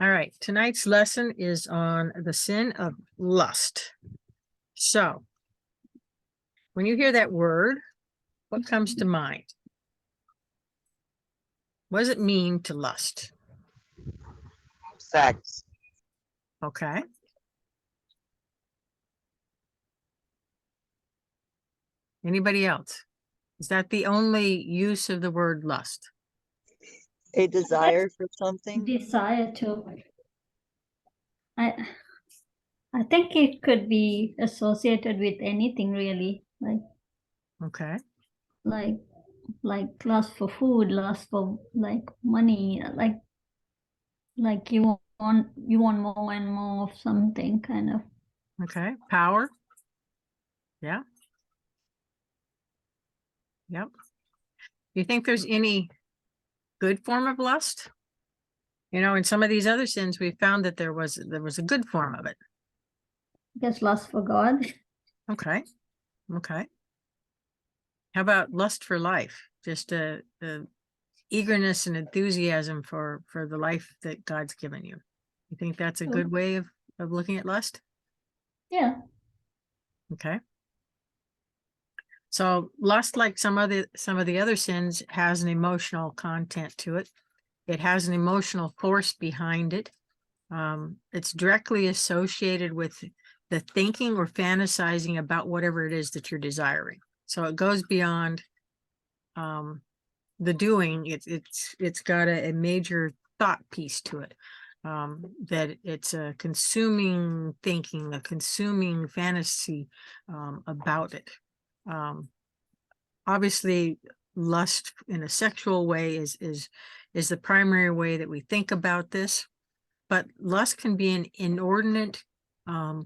All right, tonight's lesson is on the sin of lust. So, when you hear that word, what comes to mind? What does it mean to lust? Sex. Okay. Anybody else? Is that the only use of the word lust? A desire for something. Desire to. I think it could be associated with anything really, Okay. like lust for food, lust for like money, like you want more and more of something, kind of. Okay. Power. Yeah. Yep. Do you think there's any good form of lust? You know, in some of these other sins, we found that there was a good form of it. I guess lust for God. Okay. Okay. How about lust for life? Just a eagerness and enthusiasm for the life that God's given you. You think that's a good way of looking at lust? Yeah. Okay. So lust, like some of the other sins, has an emotional content to it. It has an emotional force behind it. It's directly associated with the thinking or fantasizing about whatever it is that you're desiring. So it goes beyond the doing. It's got a major thought piece to it. That it's a consuming thinking, a consuming fantasy about it. Obviously, lust in a sexual way is the primary way that we think about this, but lust can be an inordinate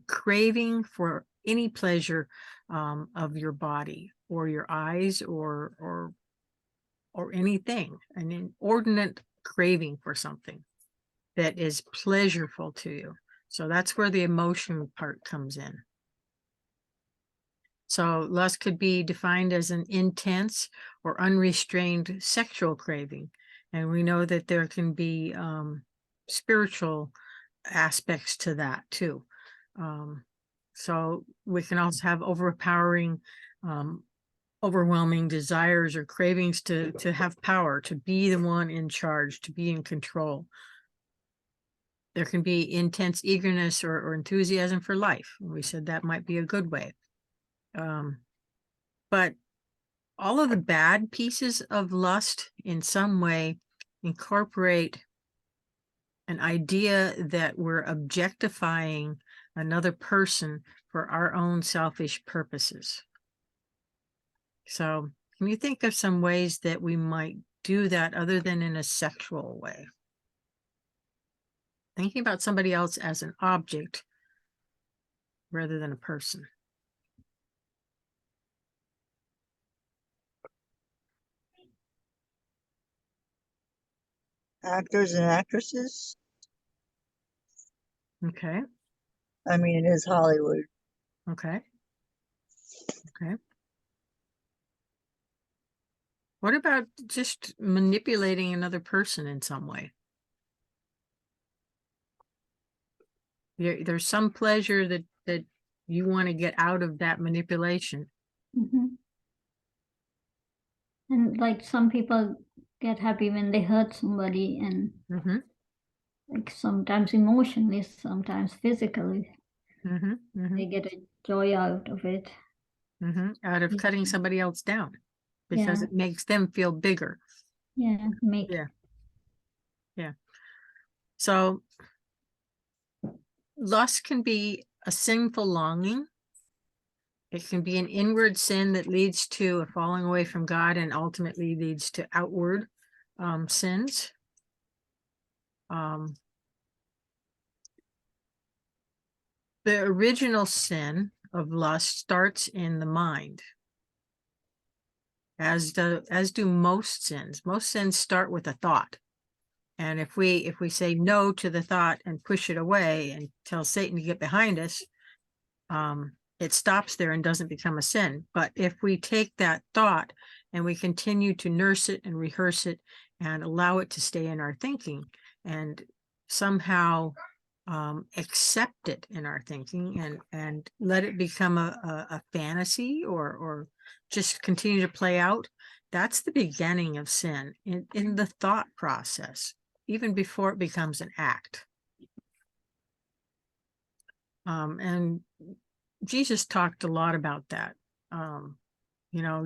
craving for any pleasure of your body or your eyes or anything, an inordinate craving for something that is pleasurable to you. So that's where the emotion part comes in. So lust could be defined as an intense or unrestrained sexual craving. And we know that there can be spiritual aspects to that too. So we can also have overpowering, overwhelming desires or cravings to have power, to be the one in charge, to be in control. There can be intense eagerness or enthusiasm for life. We said that might be a good way. But all of the bad pieces of lust in some way incorporate an idea that we're objectifying another person for our own selfish purposes. So can you think of some ways that we might do that other than in a sexual way? Thinking about somebody else as an object rather than a person. Actors and actresses. Okay. I mean, it is Hollywood. Okay. Okay. What about just manipulating another person in some way? There's some pleasure that you want to get out of that manipulation. Mm-hmm. And like some people get happy when they hurt somebody, and like sometimes emotionally, sometimes physically. They get a joy out of it. Out of cutting somebody else down because it makes them feel bigger. Yeah. Yeah. So lust can be a sinful longing. It can be an inward sin that leads to a falling away from God and ultimately leads to outward sins. The original sin of lust starts in the mind, as do most sins. Most sins start with a thought. And if we say no to the thought and push it away and tell Satan to get behind us, it stops there and doesn't become a sin. But if we take that thought and we continue to nurse it and rehearse it and allow it to stay in our thinking and somehow accept it in our thinking and let it become a fantasy or just continue to play out, that's the beginning of sin in the thought process, even before it becomes an act. And Jesus talked a lot about that. You know,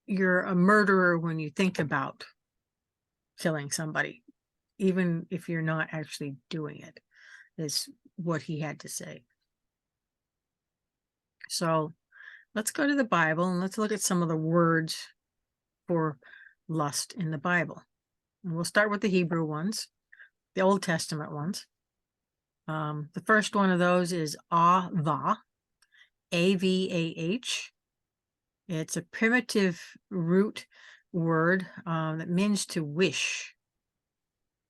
you're a murderer when you think about killing somebody, even if you're not actually doing it, is what he had to say. So let's go to the Bible and let's look at some of the words for lust in the Bible. And we'll start with the Hebrew ones, the Old Testament ones. The first one of those is avah, A-V-A-H. It's a primitive root word that means to wish.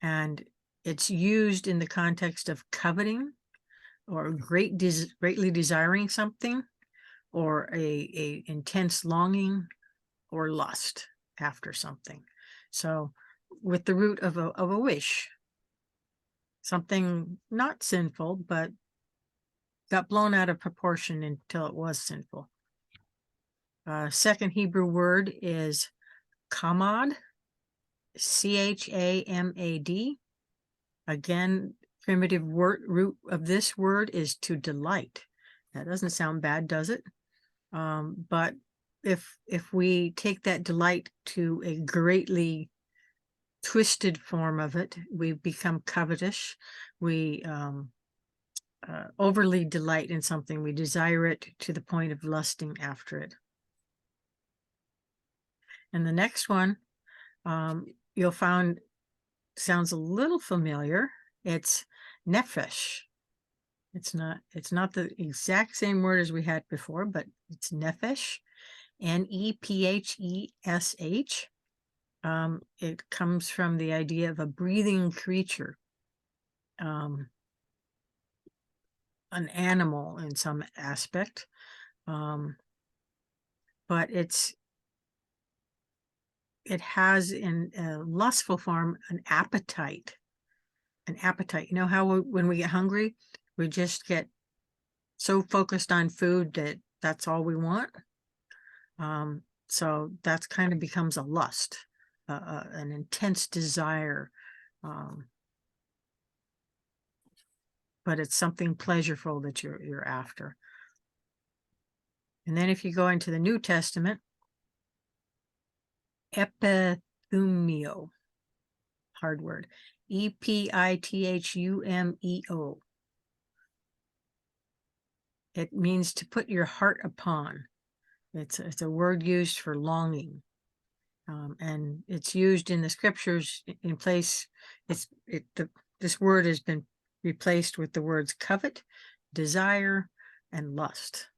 And it's used in the context of coveting or greatly desiring something, or a intense longing or lust after something. So with the root of a wish, something not sinful, but got blown out of proportion until it was sinful. Second Hebrew word is chamad, C-H-A-M-A-D. Again, primitive root of this word is to delight. That doesn't sound bad, does it? But if we take that delight to a greatly twisted form of it, we become covetous. We overly delight in something. We desire it to the point of lusting after it. And the next one, you'll find sounds a little familiar. It's nefesh. It's not the exact same word as we had before, but it's nefesh, N-E-P-H-E-S-H. It comes from the idea of a breathing creature, an animal in some aspect, but it has in a lustful form an appetite. You know how when we get hungry, we just get so focused on food that that's all we want. So that's kind of becomes a lust, an intense desire, but it's something pleasurable that you're after. And then if you go into the New Testament, epithumio, hard word, E-P-I-T-H-U-M-E-O. It means to put your heart upon. It's a word used for longing, and it's used in the scriptures in place. This word has been replaced with the words covet, desire, and lust.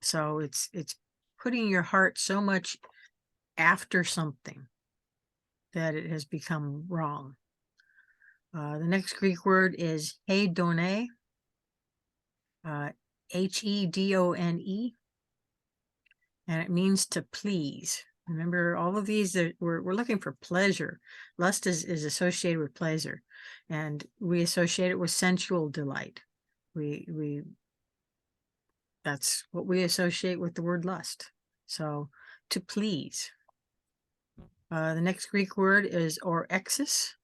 So it's putting your heart so much after something that it has become wrong. The next Greek word is hedone, H-E-D-O-N-E, and it means to please. Remember, all of these that we're looking for pleasure. Lust is associated with pleasure, and we associate it with sensual delight. That's what we associate with the word lust. So to please. The next Greek word is orexis.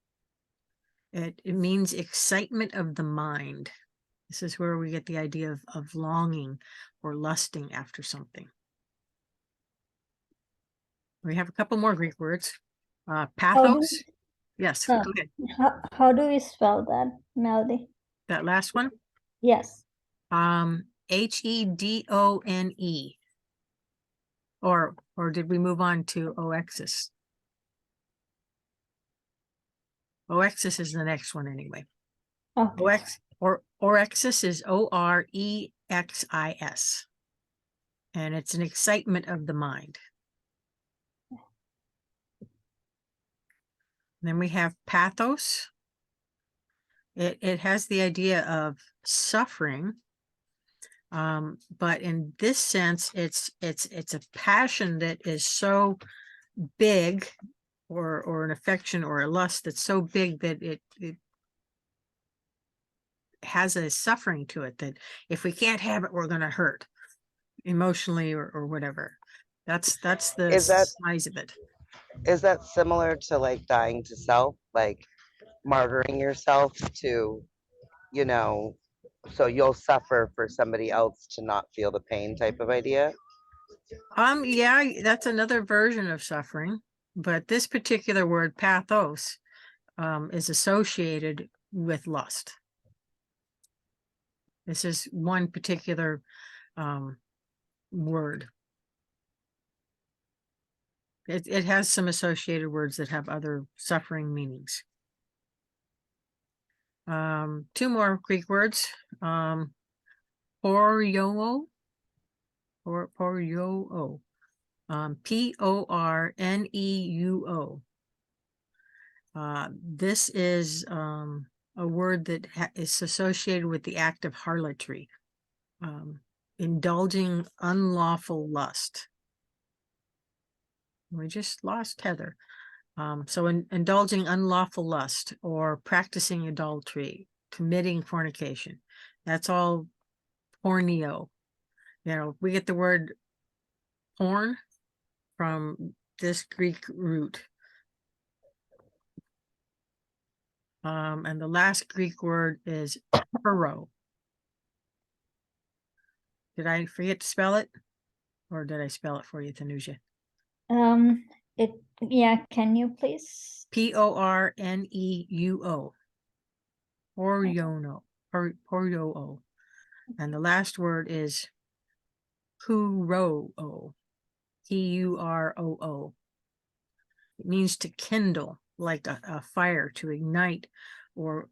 It means excitement of the mind. This is where we get the idea of longing or lusting after something. We have a couple more Greek words. Pathos. Yes, go ahead. How do we spell that, Melody? That last one? Yes. H-E-D-O-N-E. Or did we move on to oexis? Oexis is the next one anyway. Okay. Orexis is O-R-E-X-I-S. And it's an excitement of the mind. Then we have pathos. It has the idea of suffering, but in this sense, it's a passion that is so big or an affection or a lust that's so big that it has a suffering to it, that if we can't have it, we're going to hurt emotionally or whatever. That's the Is that size of it. is that similar to like dying to self, like martyring yourself to, you know, so you'll suffer for somebody else to not feel the pain type of idea? Yeah, that's another version of suffering, but this particular word, pathos, is associated with lust. This is one particular word. It has some associated words that have other suffering meanings. Two more Greek words. Poryo, or poryo, Porneuo. This is a word that is associated with the act of harlotry, indulging unlawful lust. We just lost Heather. So indulging unlawful lust or practicing adultery, committing fornication. That's all porneo. You know, we get the word porn from this Greek root. And the last Greek word is puro. Did I forget to spell it? Or did I spell it for you, Tanuja? Can you please? Porneuo. Poryono. Poryo. And the last word is puroo. Puroo. It means to kindle, like a fire, to ignite, or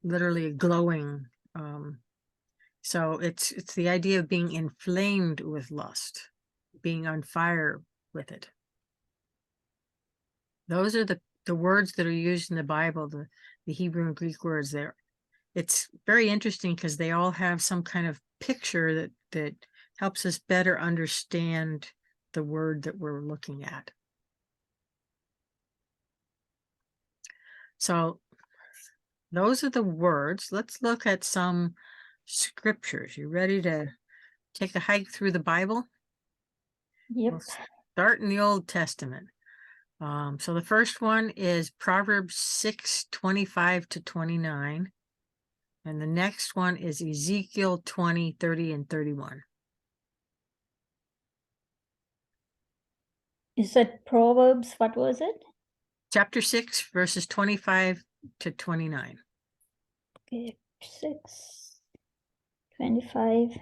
literally a glowing. So it's the idea of being inflamed with lust, being on fire with it. Those are the words that are used in the Bible, the Hebrew and Greek words there. It's very interesting because they all have some kind of picture that helps us better understand the word that we're looking at. So those are the words. Let's look at some scriptures. You ready to take a hike through the Bible? Yep. We'll start in the Old Testament. So the first one is Proverbs 6:25-29. And the next one is Ezekiel 20:30 and 31. You said Proverbs, what was it? Chapter 6, verses 25-29. Okay, 6, 25-29.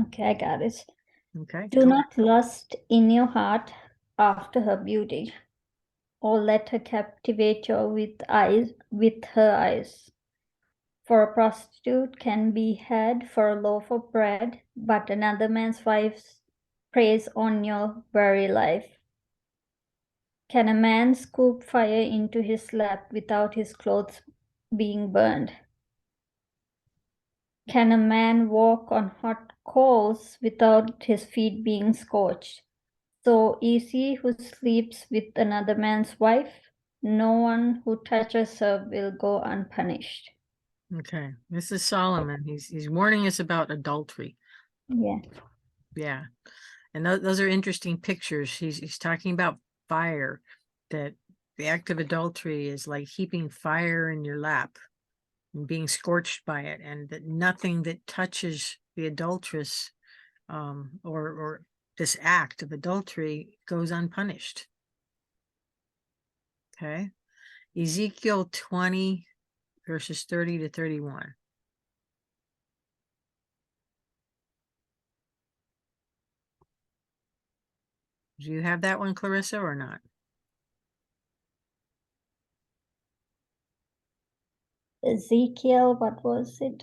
Okay, I got it. Okay. Do not lust in your heart after her beauty, or let her captivate you with her eyes. For a prostitute can be had for a loaf of bread, but another man's wife preys on your very life. Can a man scoop fire into his lap without his clothes being burned? Can a man walk on hot coals without his feet being scorched? So is he who sleeps with another man's wife. No one who touches her will go unpunished. Okay. This is Solomon. He's warning us about adultery. Yeah. Yeah. And those are interesting pictures. He's talking about fire, that the act of adultery is like heaping fire in your lap and being scorched by it, and that nothing that touches the adulteress or this act of adultery goes unpunished. Okay. Ezekiel 20, verses 30-31. Do you have that one, Clarissa, or not? Ezekiel, what was it?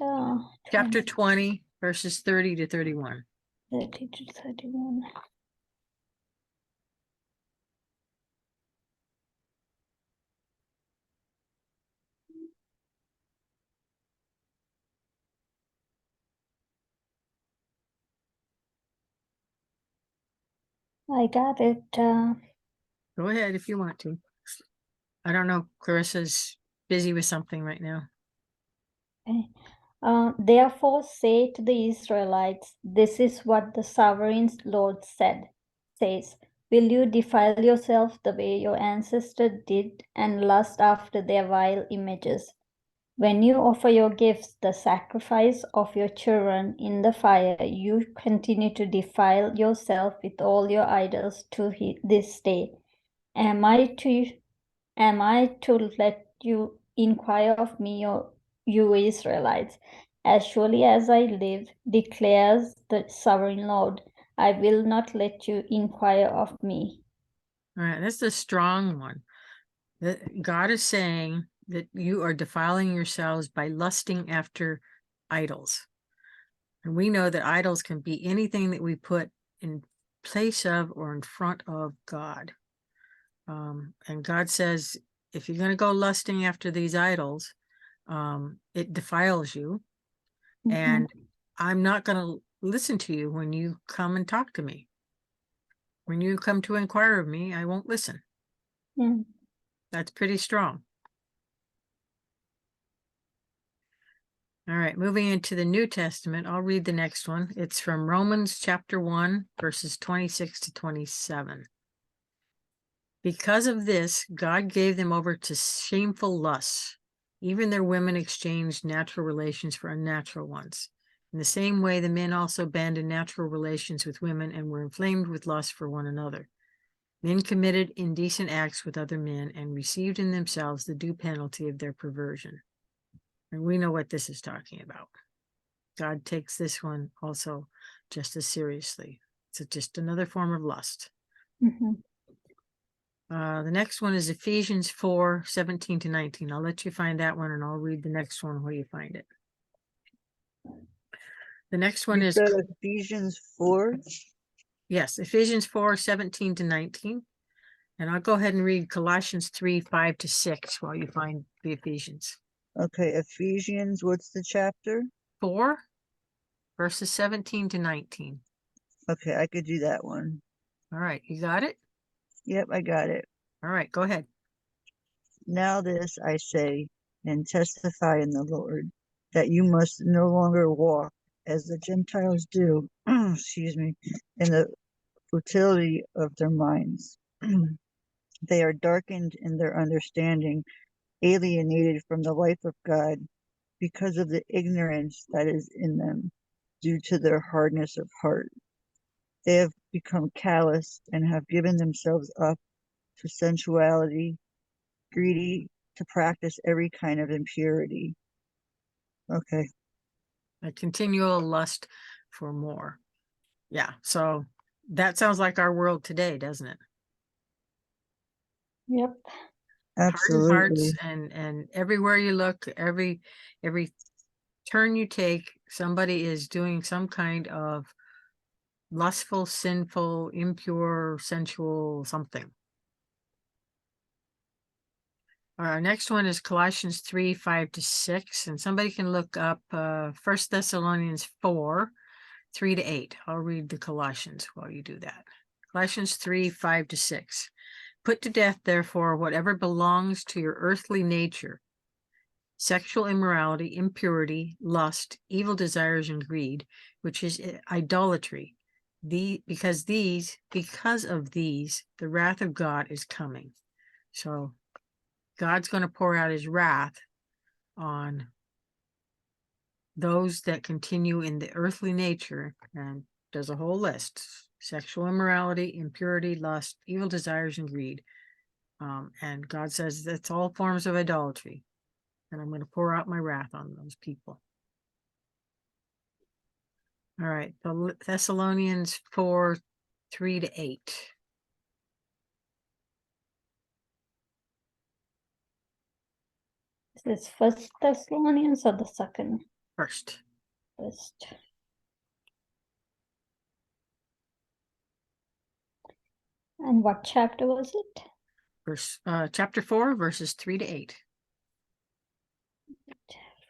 Chapter 20, verses 30-31. 30-31. I got it. Go ahead if you want to. I don't know. Clarissa's busy with something right now. Okay. Therefore say to the Israelites, this is what the sovereign Lord says, will you defile yourself the way your ancestors did and lust after their vile images? When you offer your gifts, the sacrifice of your children in the fire, you continue to defile yourself with all your idols to this day. Am I to let you inquire of me, you Israelites? As surely as I live, declares the sovereign Lord, I will not let you inquire of me. All right, that's a strong one. God is saying that you are defiling yourselves by lusting after idols. And we know that idols can be anything that we put in place of or in front of God. And God says, if you're going to go lusting after these idols, it defiles you. And I'm not going to listen to you when you come and talk to me. When you come to inquire of me, I won't listen. Yeah. That's pretty strong. All right, moving into the New Testament, I'll read the next one. It's from Romans chapter 1, verses 26 to 27. Because of this, God gave them over to shameful lusts. Even their women exchanged natural relations for unnatural ones. In the same way, the men also abandoned natural relations with women and were inflamed with lust for one another. Men committed indecent acts with other men and received in themselves the due penalty of their perversion. And we know what this is talking about. God takes this one also just as seriously. It's just another form of lust. The next one is Ephesians 4, 17 to 19. I'll let you find that one and I'll read the next one where you find it. The next one You is, said Ephesians 4? yes, Ephesians 4, 17 to 19. And I'll go ahead and read Colossians 3, 5 to 6 while you find the Ephesians. Okay, Ephesians, what's the chapter? 4, verses 17 to 19. Okay, I could do that one. All right, you got it? Yep, I got it. All right, go ahead. Now this I say and testify in the Lord, that you must no longer walk as the Gentiles do, excuse me, in the futility of their minds. They are darkened in their understanding, alienated from the life of God because of the ignorance that is in them due to their hardness of heart. They have become callous and have given themselves up to sensuality, greedy to practice every kind of impurity. Okay. A continual lust for more. Yeah, so that sounds like our world today, doesn't it? Yep. Absolutely. Hardened hearts, and everywhere you look, every turn you take, somebody is doing some kind of lustful, sinful, impure, sensual something. Our next one is Colossians 3, 5 to 6, and somebody can look up 1 Thessalonians 4, 3 to 8. I'll read the Colossians while you do that. Colossians 3, 5 to 6. Put to death, therefore, whatever belongs to your earthly nature: sexual immorality, impurity, lust, evil desires, and greed, which is idolatry. Because of these, the wrath of God is coming. So God's going to pour out his wrath on those that continue in the earthly nature, and there's a whole list: sexual immorality, impurity, lust, evil desires, and greed. And God says that's all forms of idolatry, and I'm going to pour out my wrath on those people. All right, Thessalonians 4, 3 to 8. Is this First Thessalonians or the second? First. First. And what chapter was it? Chapter 4, verses 3 to 8.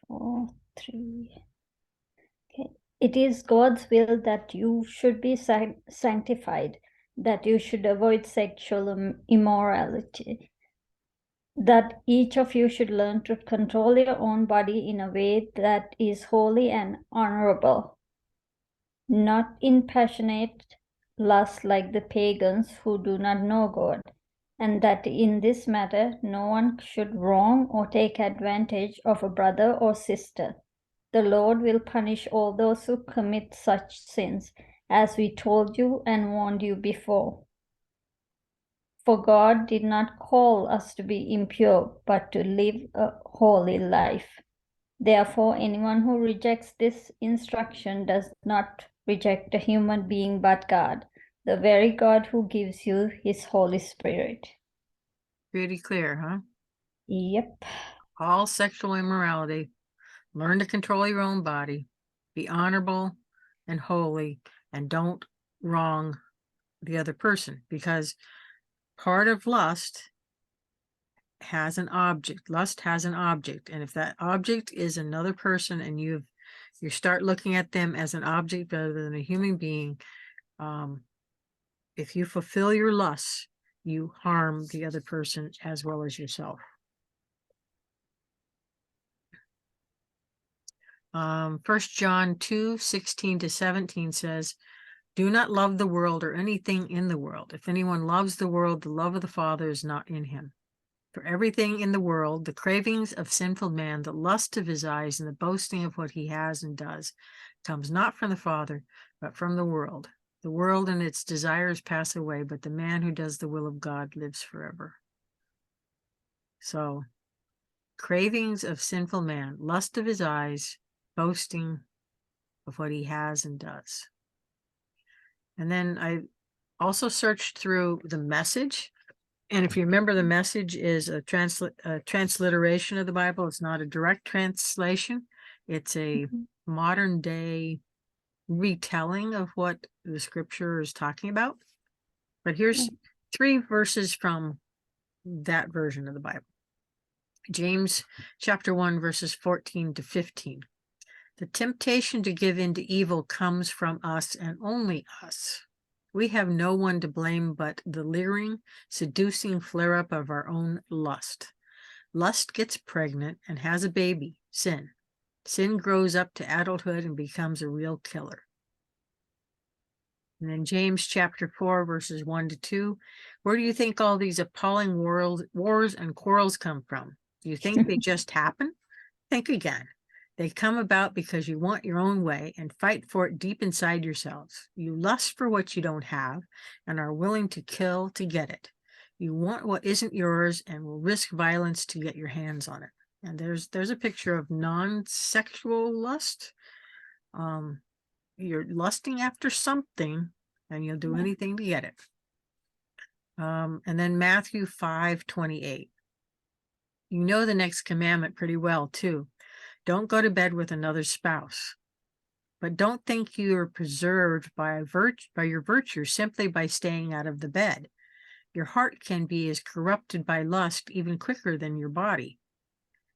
4, 3. Okay. It is God's will that you should be sanctified, that you should avoid sexual immorality, that each of you should learn to control your own body in a way that is holy and honorable, not in passionate lust like the pagans who do not know God, and that in this matter no one should wrong or take advantage of a brother or sister. The Lord will punish all those who commit such sins, as we told you and warned you before. For God did not call us to be impure, but to live a holy life. Therefore, anyone who rejects this instruction does not reject a human being but God, the very God who gives you his Holy Spirit. Pretty clear, huh? Yep. All sexual immorality. Learn to control your own body. Be honorable and holy, and don't wrong the other person, because part of lust has an object. Lust has an object, and if that object is another person and you start looking at them as an object rather than a human being, if you fulfill your lusts, you harm the other person as well as yourself. 1 John 2:16-17 says, do not love the world or anything in the world. If anyone loves the world, the love of the Father is not in him. For everything in the world, the cravings of sinful man, the lust of his eyes, and the boasting of what he has and does, comes not from the Father, but from the world. The world and its desires pass away, but the man who does the will of God lives forever. So, cravings of sinful man, lust of his eyes, boasting of what he has and does. And then I also searched through the Message. And if you remember, the Message is a transliteration of the Bible. It's not a direct translation. It's a modern day retelling of what the scripture is talking about. But here's 3 verses from that version of the Bible. James chapter 1, verses 14-15. The temptation to give in to evil comes from us and only us. We have no one to blame but the leering, seducing flare-up of our own lust. Lust gets pregnant and has a baby, sin. Sin grows up to adulthood and becomes a real killer. And then James chapter 4, verses 1-2. Where do you think all these appalling wars and quarrels come from? Do you think they just happen? Think again. They come about because you want your own way and fight for it deep inside yourselves. You lust for what you don't have and are willing to kill to get it. You want what isn't yours and will risk violence to get your hands on it. And there's a picture of non-sexual lust. You're lusting after something and you'll do anything to get it. And then Matthew 5:28. You know the next commandment pretty well too. Don't go to bed with another spouse. But don't think you are preserved by your virtue simply by staying out of the bed. Your heart can be as corrupted by lust even quicker than your body.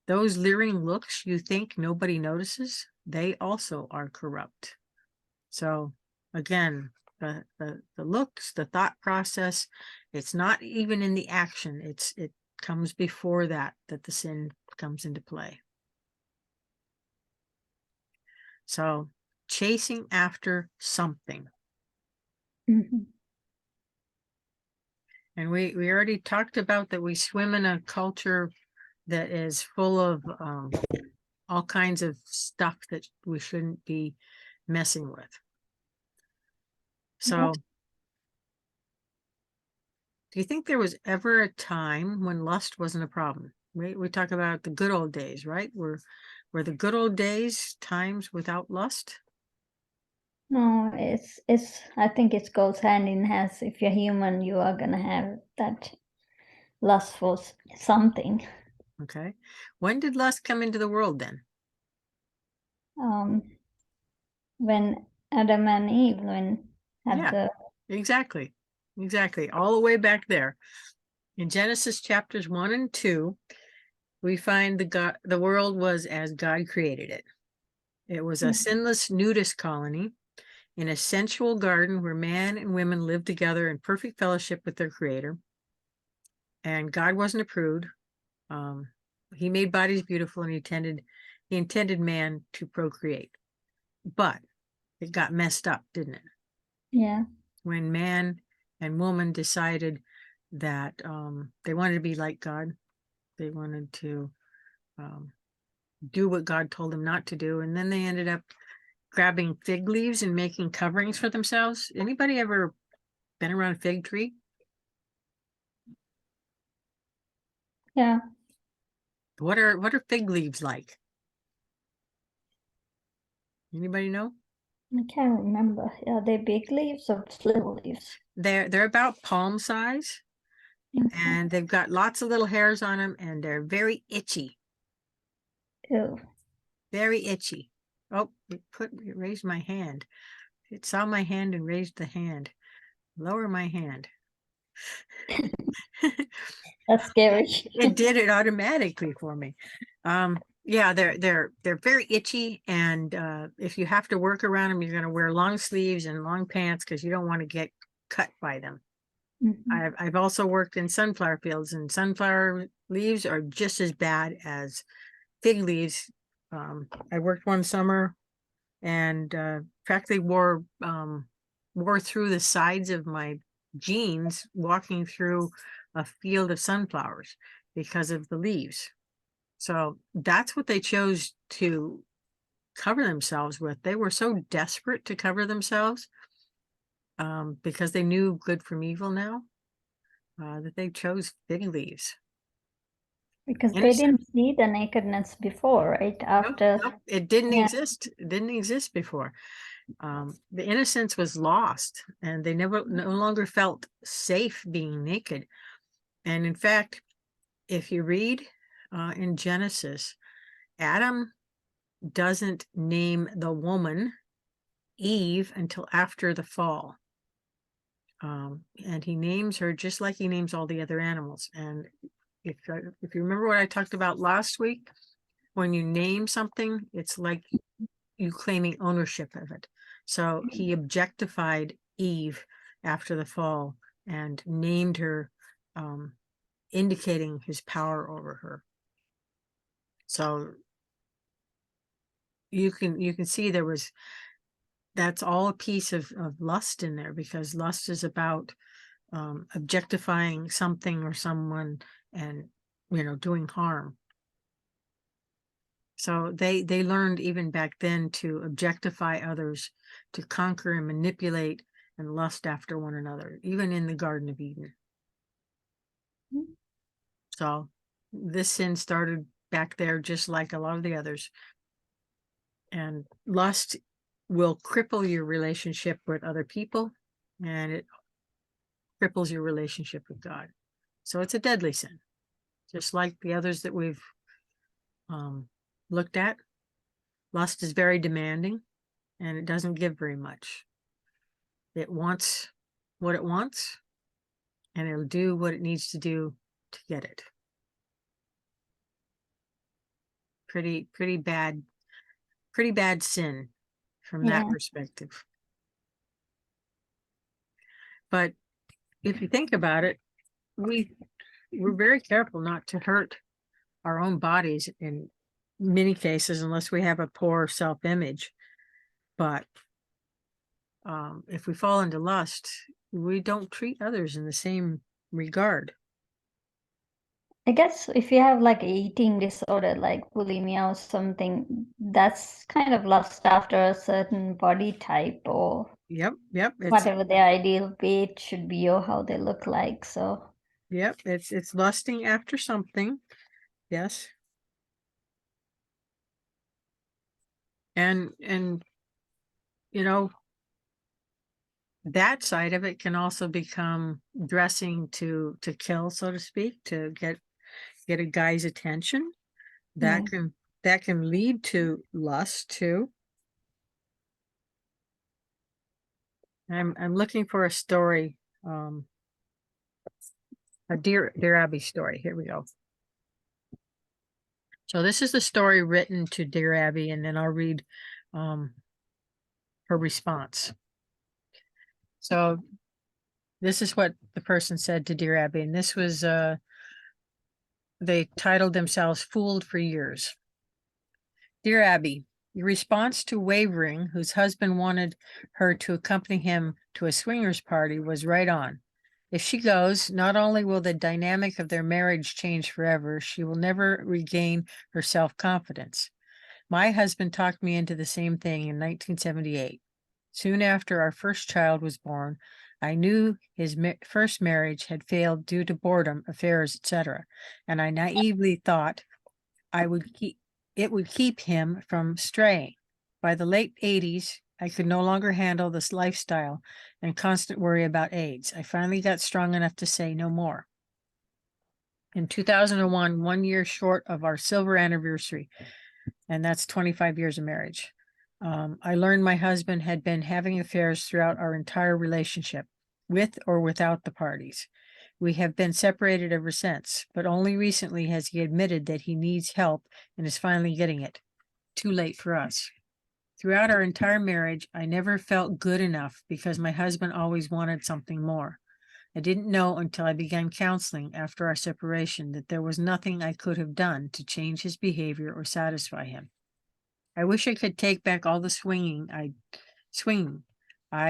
Those leering looks you think nobody notices, they also are corrupt. So again, the looks, the thought process, it's not even in the action. It comes before that the sin comes into play. So chasing after something. Mm-hmm. And we already talked about that we swim in a culture that is full of all kinds of stuff that we shouldn't be messing with. So do you think there was ever a time when lust wasn't a problem? We talk about the good old days, right? Were the good old days times without lust? No, it's I think it goes hand in hand. If you're human, you are gonna have that lust for something. Okay. When did lust come into the world then? When Adam and Eve had Exactly. All the way back there. In Genesis chapters 1 and 2, we find the world was as God created it. It was a sinless nudist colony. in a sensual garden where man and women lived together in perfect fellowship with their creator. And God wasn't a prude. He made bodies beautiful, and he intended man to procreate. But it got messed up, didn't it? Yeah. When man and woman decided that they wanted to be like God. They wanted to do what God told them not to do. And then they ended up grabbing fig leaves and making coverings for themselves. Anybody ever been around a fig tree? Yeah. What are fig leaves like? Anybody know? I can't remember. Yeah, they big leaves or little leaves? They're about palm size, and they've got lots of little hairs on them, and they're very itchy. Ew. Very itchy. Oh, it raised my hand. It saw my hand and raised the hand. Lower my hand. That's scary. It did it automatically for me. Yeah, they're very itchy, and if you have to work around them, you're going to wear long sleeves and long pants because you don't want to get cut by them. Mhm. I've also worked in sunflower fields, and sunflower leaves are just as bad as fig leaves. I worked one summer and practically wore through the sides of my jeans walking through a field of sunflowers because of the leaves. So that's what they chose to cover themselves with. They were so desperate to cover themselves because they knew good from evil now that they chose fig leaves. Because they Innocent. didn't see the nakedness before, right? After. Nope, it didn't Yeah. exist. It didn't exist before. The innocence was lost, and they no longer felt safe being naked. And in fact, if you read in Genesis, Adam doesn't name the woman Eve until after the fall. And he names her just like he names all the other animals. And if you remember what I talked about last week, when you name something, it's like you claiming ownership of it. So he objectified Eve after the fall and named her, indicating his power over her. So you can see that's all a piece of lust in there, because lust is about objectifying something or someone and doing harm. So they learned even back then to objectify others, to conquer and manipulate and lust after one another, even in the Garden of Eden. So this sin started back there, just like a lot of the others. And lust will cripple your relationship with other people, and it cripples your relationship with God. So it's a deadly sin, just like the others that we've looked at. Lust is very demanding, and it doesn't give very much. It wants what it wants, and it'll do what it needs to do to get it. Pretty bad sin from that perspective. But if you think about it, we're very careful not to hurt our own bodies in many cases, unless we have a poor self-image. But if we fall into lust, we don't treat others in the same regard. I guess if you have like eating disorder, like bulimia or something, that's kind of lust after a certain body type or Yep. whatever their ideal weight should be or how they look like. So yep, it's lusting after something. Yes. And that side of it can also become dressing to kill, so to speak, to get a guy's attention. That can lead to lust too. I'm looking for a story, a Dear Abby story. Here we go. So this is the story written to Dear Abby, and then I'll read her response. So this is what the person said to Dear Abby, and this was, they titled themselves Fooled for Years. Dear Abby, your response to Wavering, whose husband wanted her to accompany him to a swingers party, was right on. If she goes, not only will the dynamic of their marriage change forever, she will never regain her self-confidence. My husband talked me into the same thing in 1978. Soon after our first child was born, I knew his first marriage had failed due to boredom, affairs, etc., and I naively thought it would keep him from straying. By the late 80s, I could no longer handle this lifestyle and constant worry about AIDS. I finally got strong enough to say no more. In 2001, 1 year short of our silver anniversary, and that's 25 years of marriage, I learned my husband had been having affairs throughout our entire relationship, with or without the parties. We have been separated ever since, but only recently has he admitted that he needs help and is finally getting it. Too late for us. Throughout our entire marriage, I never felt good enough because my husband always wanted something more. I didn't know until I began counseling after our separation that there was nothing I could have done to change his behavior or satisfy him. I wish I could take back all the swinging. I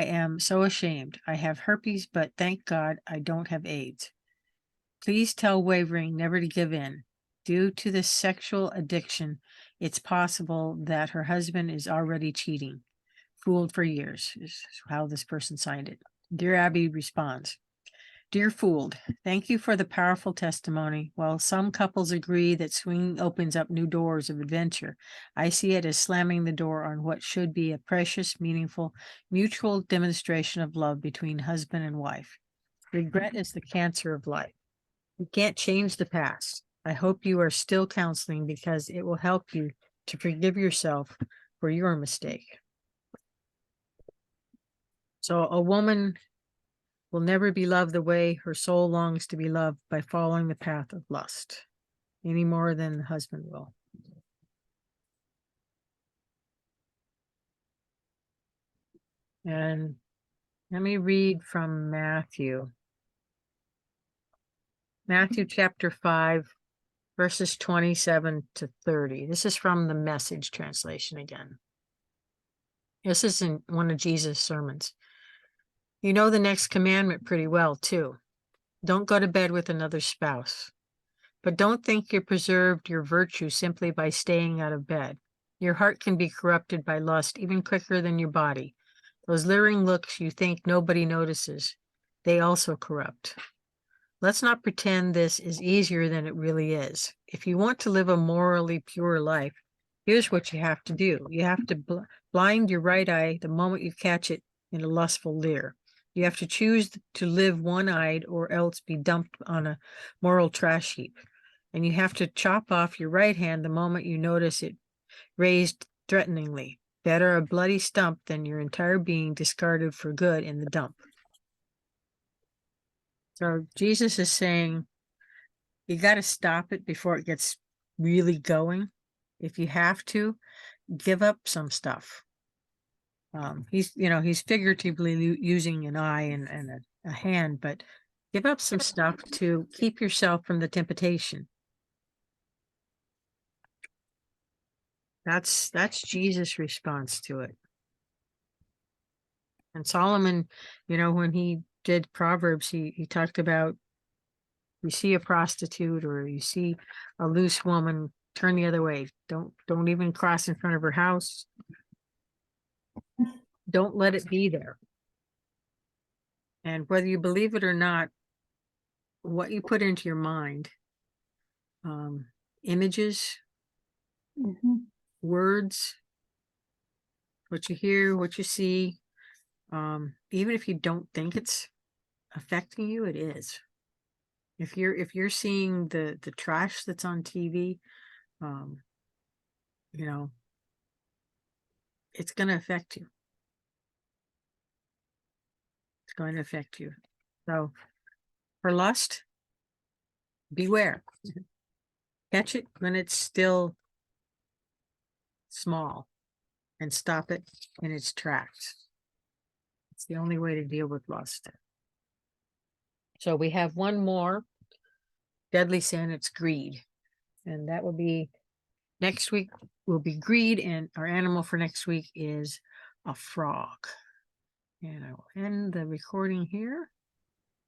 am so ashamed. I have herpes, but thank God I don't have AIDS. Please tell Wavering never to give in. Due to the sexual addiction, it's possible that her husband is already cheating. Fooled for years is how this person signed it. Dear Abby responds, Dear Fooled, thank you for the powerful testimony. While some couples agree that swinging opens up new doors of adventure, I see it as slamming the door on what should be a precious, meaningful, mutual demonstration of love between husband and wife. Regret is the cancer of life. You can't change the past. I hope you are still counseling because it will help you to forgive yourself for your mistake. So a woman will never be loved the way her soul longs to be loved by following the path of lust, any more than the husband will. And let me read from Matthew chapter 5, verses 27 to 30. This is from the Message translation again. This is in one of Jesus' sermons. You know the next commandment pretty well, too. Don't go to bed with another spouse. But don't think you preserved your virtue simply by staying out of bed. Your heart can be corrupted by lust even quicker than your body. Those leering looks you think nobody notices, they also corrupt. Let's not pretend this is easier than it really is. If you want to live a morally pure life, here's what you have to do. You have to blind your right eye the moment you catch it in a lustful leer. You have to choose to live one-eyed or else be dumped on a moral trash heap. And you have to chop off your right hand the moment you notice it raised threateningly. Better a bloody stump than your entire being discarded for good in the dump. So Jesus is saying, you got to stop it before it gets really going. If you have to, give up some stuff. He's figuratively using an eye and a hand, but give up some stuff to keep yourself from the temptation. That's Jesus' response to it. And Solomon, when he did Proverbs, he talked about, you see a prostitute or you see a loose woman, turn the other way. Don't even cross in front of her house. Don't let it be there. And whether you believe it or not, what you put into your mind, images, words, what you hear, what you see, even if you don't think it's affecting you, it is. If you're seeing the trash that's on TV, it's going to affect you. It's going to affect you. So for lust, beware. Catch it when it's still small and stop it in its tracks. It's the only way to deal with lust. So we have one more deadly sin. It's greed. And that will be next week will be greed. And our animal for next week is a frog. And I will end the recording here.